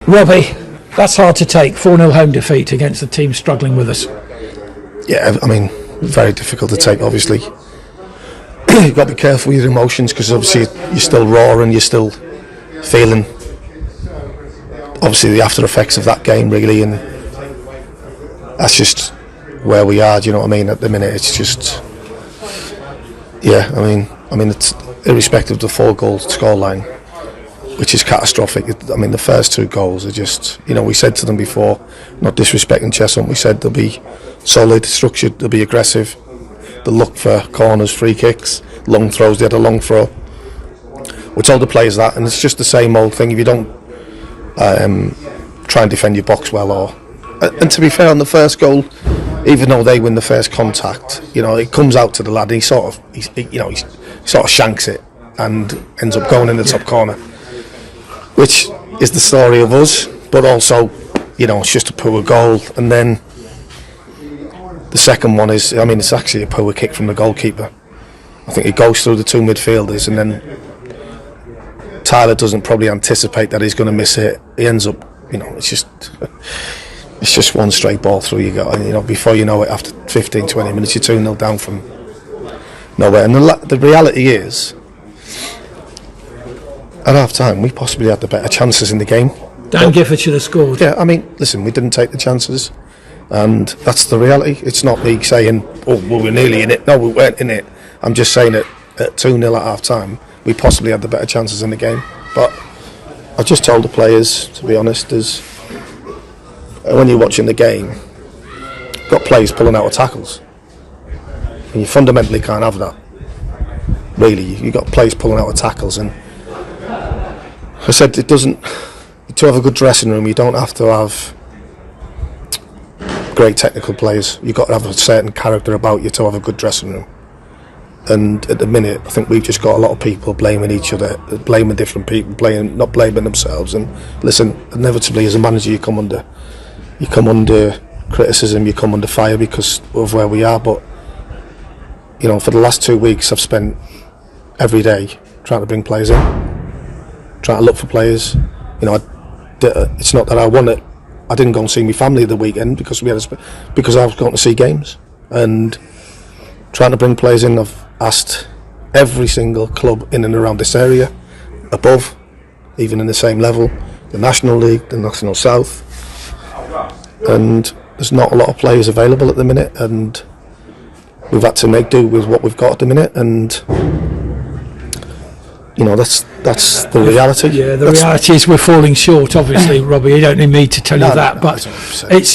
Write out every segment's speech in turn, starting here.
Robbie, that's hard to take. 4-0 home defeat against a team struggling with us. Yeah, I mean, very difficult to take, obviously. You've got to be careful with your emotions, because obviously you're still raw and you're still feeling, obviously, the after effects of that game, really, and that's just where we are. Do you know what I mean? At the minute, it's just, yeah. I mean, it's irrespective of the 4-goal scoreline, which is catastrophic. I mean, the first 2 goals are just, we said to them before, not disrespecting Cheshunt, we said they'll be solid, structured, they'll be aggressive, they'll look for corners, free kicks, long throws. They had a long throw. We told the players that, and it's just the same old thing. If you don't try and defend your box well, and to be fair, on the first goal, even though they win the first contact, it comes out to the lad, and he sort of shanks it and ends up going in the top corner, which is the story of us. But also, it's just a poor goal. And then the second one is, it's actually a poor kick from the goalkeeper. I think it goes through the 2 midfielders, and then Tyler doesn't probably anticipate that he's going to miss it. He ends up, it's just one straight ball through you got, and before you know it, after 15-20 minutes, you're 2-0 down from nowhere. And the reality is, at half time, we possibly had the better chances in the game. Dan Gifford should have scored. Yeah, listen, we didn't take the chances, and that's the reality. It's not me saying, oh, well, we're nearly in it. No, we weren't in it. I'm just saying that at 2-0 at half time, we possibly had the better chances in the game. But I just told the players, to be honest, when you're watching the game, you've got players pulling out of tackles, and you fundamentally can't have that. Really, you've got players pulling out of tackles, and I said it doesn't. To have a good dressing room, you don't have to have great technical players. You've got to have a certain character about you to have a good dressing room. And at the minute, I think we've just got a lot of people blaming each other, blaming different people, not blaming themselves. And listen, inevitably, as a manager, you come under criticism, you come under fire because of where we are. But for the last 2 weeks, I've spent every day trying to bring players in, trying to look for players. It's not that I want it. I didn't go and see my family the weekend because I was going to see games, and trying to bring players in. I've asked every single club in and around this area, above, even in the same level, the National League, the National South, and there's not a lot of players available at the minute, and we've had to make do with what we've got at the minute, and that's the reality. Yeah, the reality is we're falling short, obviously. Robbie, you don't need me to tell you that, but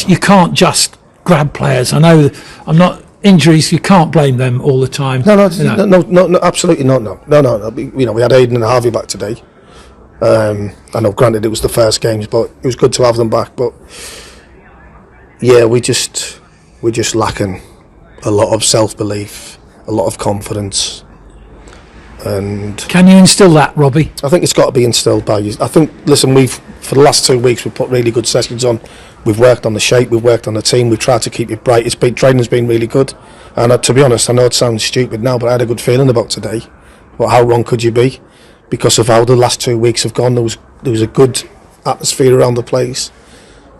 you can't just grab players. I know I'm not. Injuries, you can't blame them all the time. No, absolutely not. No. We had Aidan and Harvey back today. I know, granted, it was the first games, but it was good to have them back. But yeah, we're just lacking a lot of self-belief, a lot of confidence. And can you instill that, Robbie? I think it's got to be instilled by you. I think, listen, for the last 2 weeks, we've put really good sessions on. We've worked on the shape, we've worked on the team, we've tried to keep it bright. Training's been really good, and to be honest, I know it sounds stupid now, but I had a good feeling about today. But how wrong could you be? Because of how the last 2 weeks have gone, there was a good atmosphere around the place,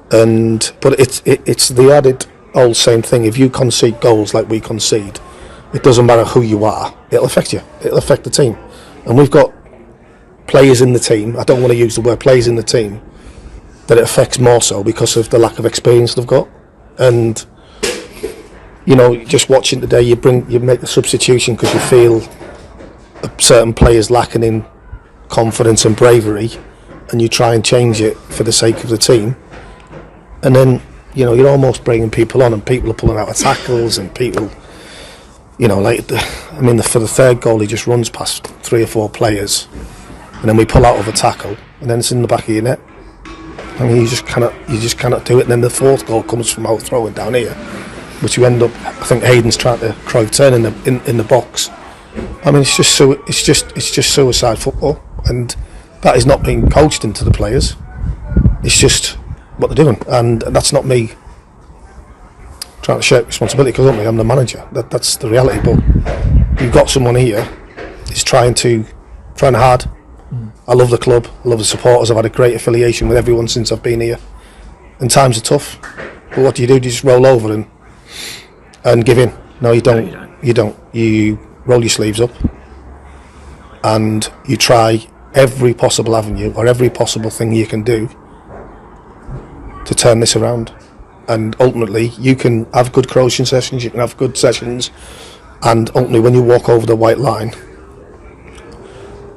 but it's the added old same thing. If you concede goals like we concede, it doesn't matter who you are, it'll affect you, it'll affect the team. And we've got players in the team, I don't want to use the word players in the team, that it affects more so because of the lack of experience they've got. And just watching today, you make the substitution because you feel certain players lacking in confidence and bravery, and you try and change it for the sake of the team, and then you're almost bringing people on, and people are pulling out of tackles, and people for the third goal, he just runs past 3 or 4 players, and then we pull out of a tackle, and then it's in the back of your net. You just cannot do it. And then the 4th goal comes from out throwing down here, which you end up. I think Hayden's trying to Cruyff turn in the box. It's just suicide football, and that is not being coached into the players. It's just what they're doing, and that's not me trying to shirk responsibility, because I'm the manager. That's the reality. But you've got someone here who's trying hard, I love the club, I love the supporters. I've had a great affiliation with everyone since I've been here. And times are tough, but what do? You just roll over and give in. No, you don't. No, you don't. You roll your sleeves up and you try every possible avenue or every possible thing you can do to turn this around. And ultimately, you can have good coaching sessions, you can have good sessions, and ultimately, when you walk over the white line,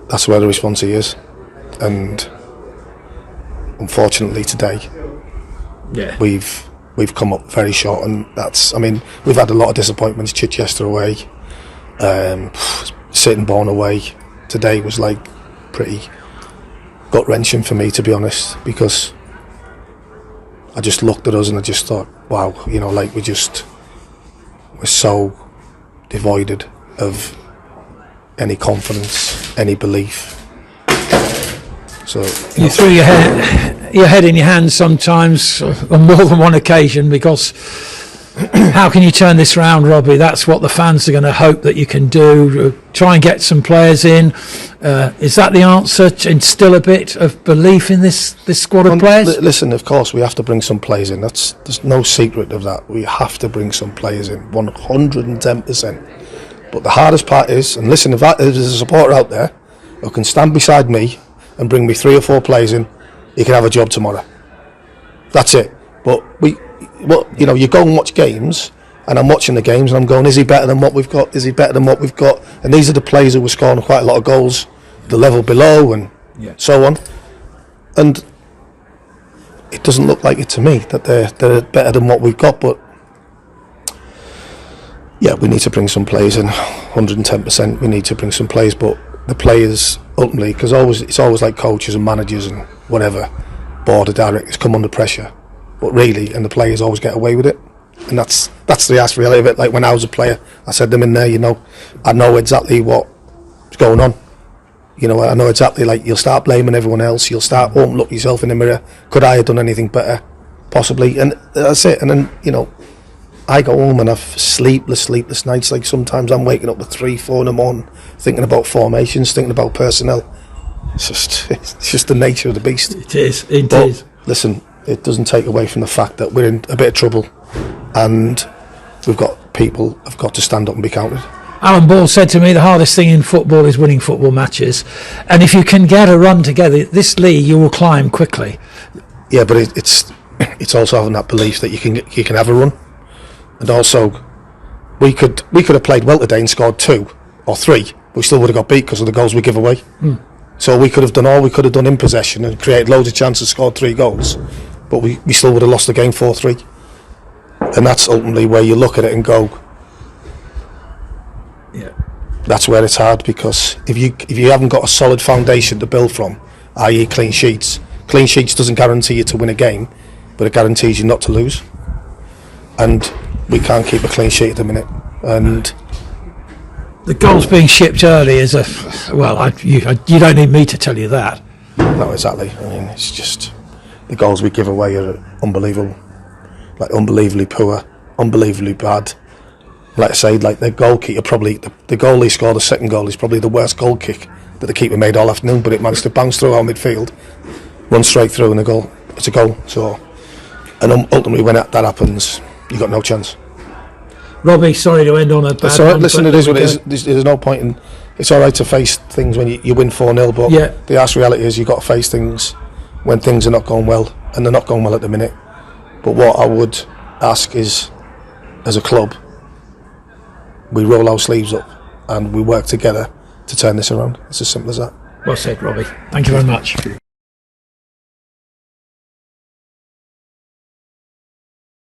that's where the response is. And unfortunately, today, we've come up very short, and that's. I mean, we've had a lot of disappointments. Chichester away, Sittingbourne away. Today was like pretty gut wrenching for me, to be honest, because I just looked at us and I just thought, wow, you know, like we're so devoid of any confidence, any belief. So you threw your head in your hands sometimes on more than one occasion, because how can you turn this round, Robbie? That's what the fans are going to hope that you can do. Try and get some players in. Is that the answer? To instill a bit of belief in this squad of players? Listen, of course, we have to bring some players in. There's no secret of that. We have to bring some players in, 110%. But the hardest part is, and listen, if there's a supporter out there who can stand beside me and bring me 3 or 4 players in, he can have a job tomorrow. That's it. But you know, you go and watch games, and I'm watching the games, and I'm going, is he better than what we've got? Is he better than what we've got? And these are the players who were scoring quite a lot of goals, the level below, and so on. And it doesn't look like it to me that they're better than what we've got. But yeah, we need to bring some players in, 110%. We need to bring some players, but the players ultimately, because it's always like coaches and managers and whatever, board of directors come under pressure. But really, and the players always get away with it, and that's the harsh reality of it. Like when I was a player, I said them in there, you know, I know exactly what's going on. You know, I know exactly. Like you'll start blaming everyone else. You'll start look yourself in the mirror. Could I have done anything better? Possibly, and that's it. And then you know, I go home and have sleepless nights. Like sometimes I'm waking up at 3, 4 in the morning, thinking about formations, thinking about personnel. It's just the nature of the beast. It is. Listen. It doesn't take away from the fact that we're in a bit of trouble, and we've got people have got to stand up and be counted. Alan Ball said to me, the hardest thing in football is winning football matches, and if you can get a run together, this league you will climb quickly. Yeah, but it's also having that belief that you can have a run, and also we could have played well today and scored 2 or 3, but we still would have got beat because of the goals we give away. So we could have done all we could have done in possession and created loads of chances, scored 3 goals, but we still would have lost the game 4-3. And that's ultimately where you look at it and go, that's where it's hard, because if you haven't got a solid foundation to build from, i.e. clean sheets doesn't guarantee you to win a game, but it guarantees you not to lose. And we can't keep a clean sheet at the minute. And the goals being shipped early is you don't need me to tell you that. No, exactly. I mean, it's just the goals we give away are unbelievable, like unbelievably poor, unbelievably bad. Like I say, like the goalkeeper probably the goal he scored, the second goal, is probably the worst goal kick that the keeper made all afternoon. But it managed to bounce through our midfield, run straight through, and it's a goal. So, and ultimately, when that happens, you got no chance. Robbie, sorry to end on a bad one. Listen, it is what it is. There's no point in. It's all right to face things when you win 4-0, but the harsh reality is you've got to face things when things are not going well, and they're not going well at the minute. But what I would ask is, as a club, we roll our sleeves up and we work together to turn this around. It's as simple as that. Well said, Robbie. Thank you very much.